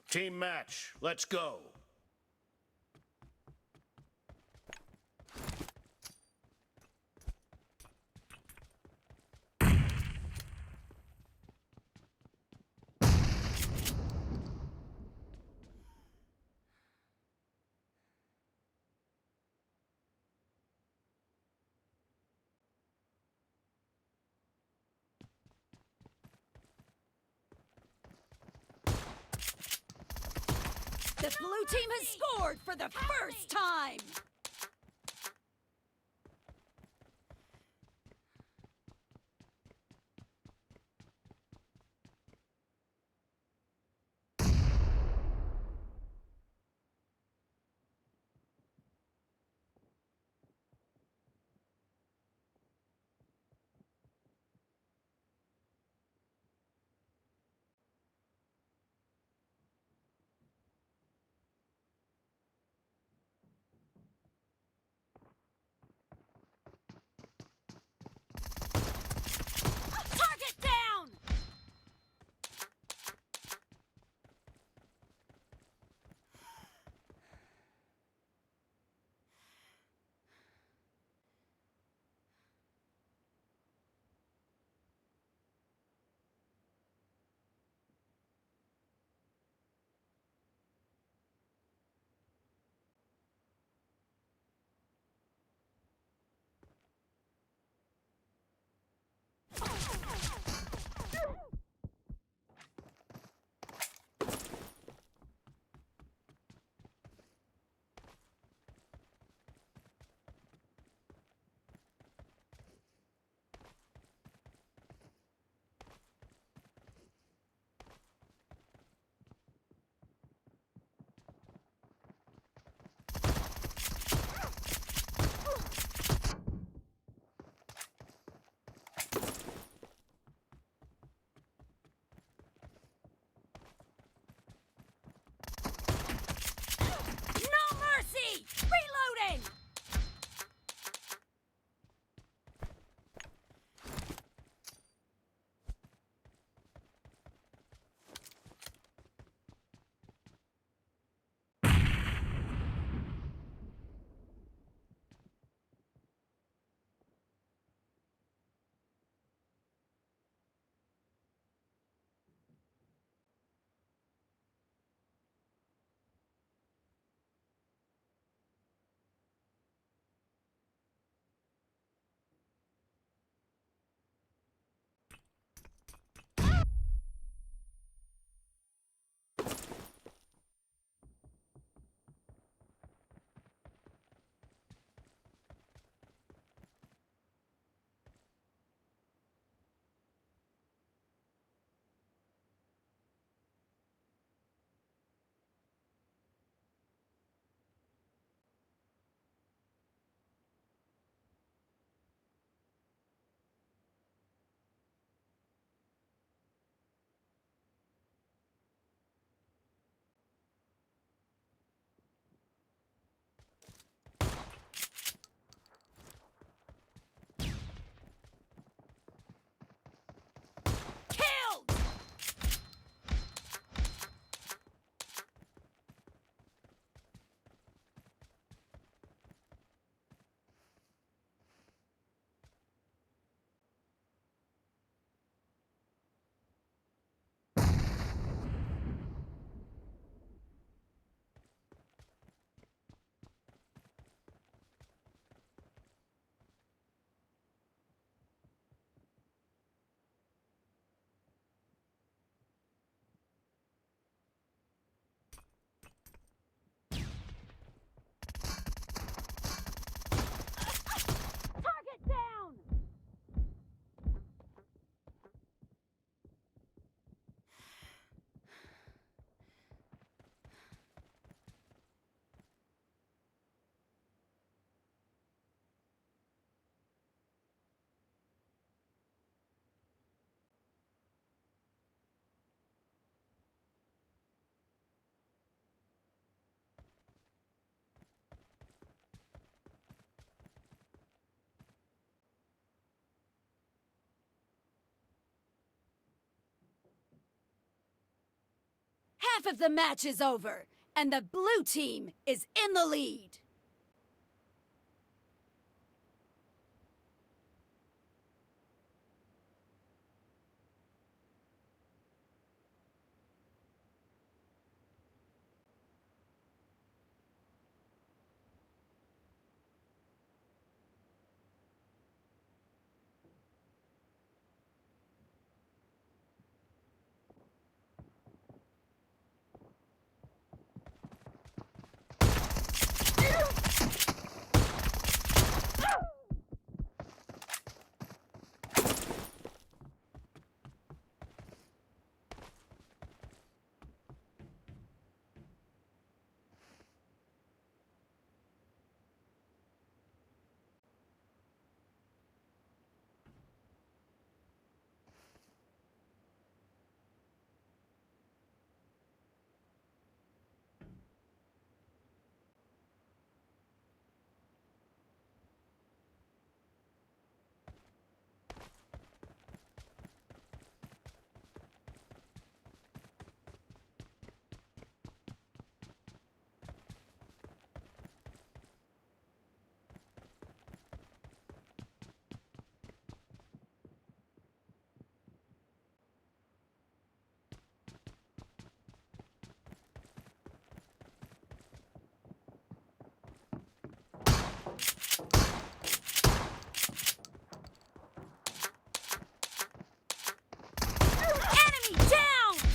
Team match, let's go. The blue team has scored for the first time! Half of the match is over, and the blue team is in the lead. Enemy down!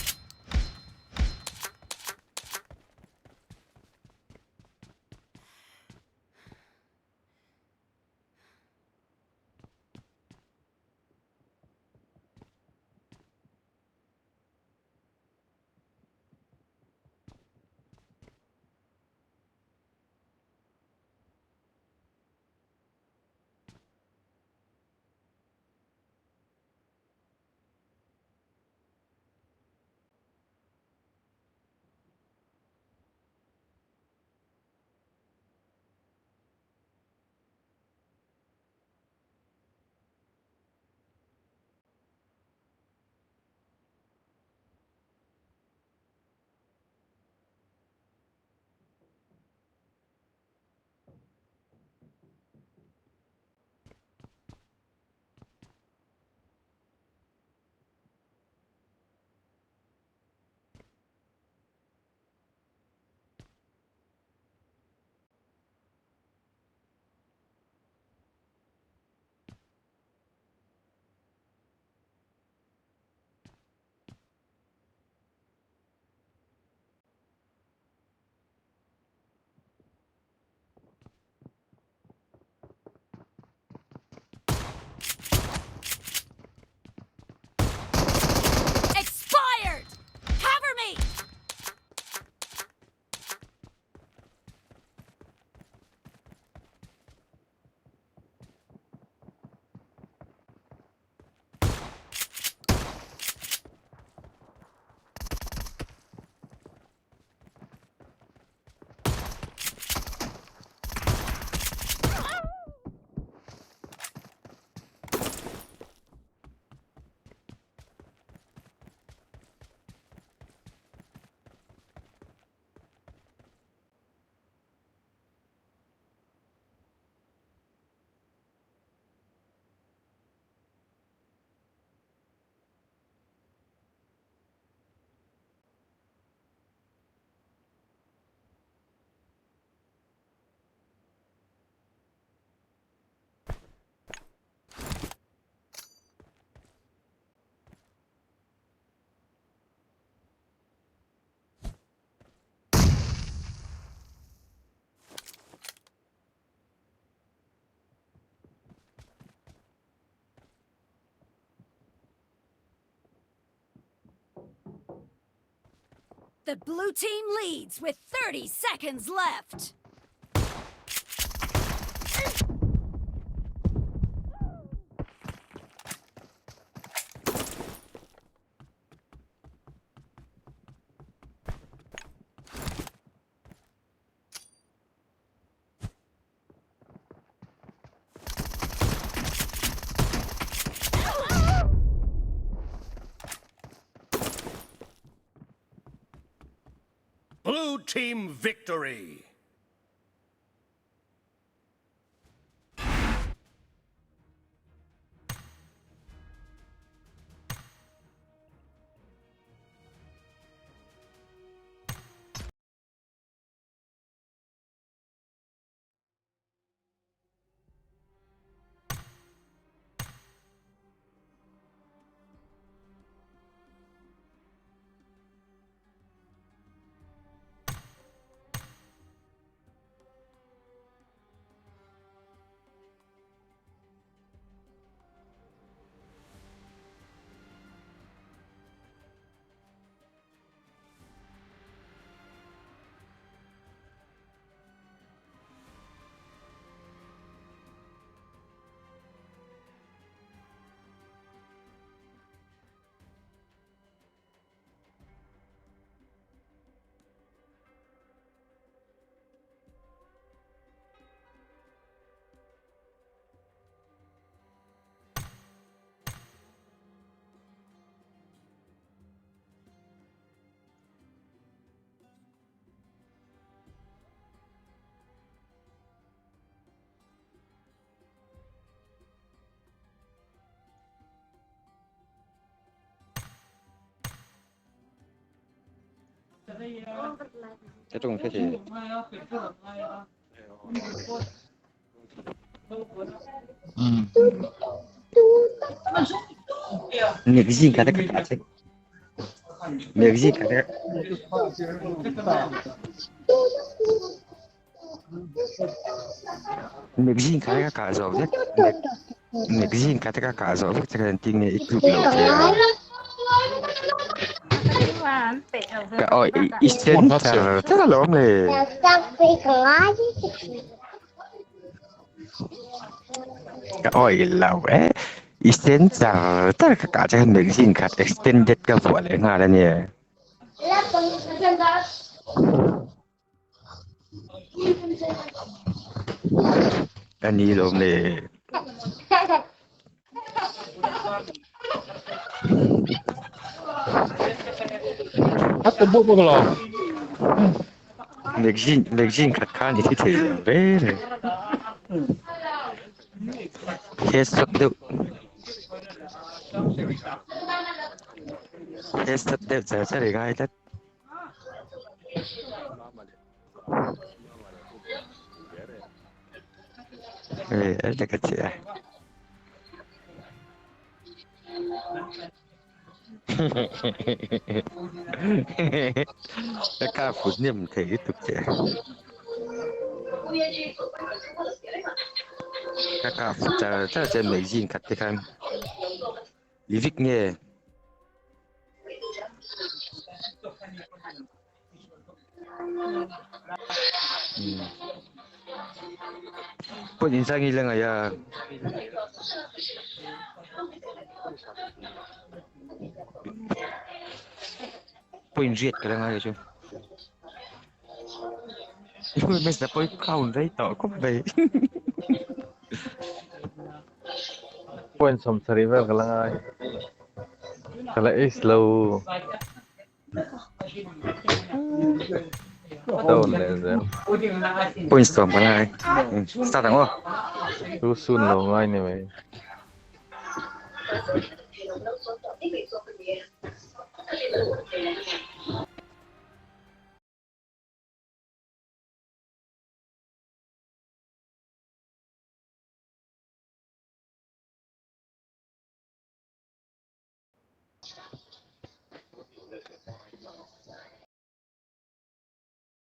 Expired! Cover me! The blue team leads with 30 seconds left. Blue team victory. Thế trùng thế thì những cái gì cả tất cả chứ những cái gì cả tất cả những cái gì cả rồi chứ những cái gì cả tất cả rồi chắc là tiếng này ít cực lâu thế cả ôi ít đến chắc là lắm này cả ôi lâu ấy extend tất cả các những gì cả extended cái vụ này nga là nè anh đi lắm này Hasta bubu kalau. những gì cả như thế thì về này hết sức được giờ sẽ để ngay tất đấy là cái gì cái ca phụ niệm thể tục trẻ các ca phụ giờ chắc là mấy gì cả thế kan lý vích nghe 본 인상이 랭아야 본 riết cái 랭아야 chứ mình sẽ bôi khâu đấy tỏ có về Poin som seribu kalau ngai. Kalau slow. Tahun dan. 본 storm cái này sao thằng ô Rusun lo ngai ni mai.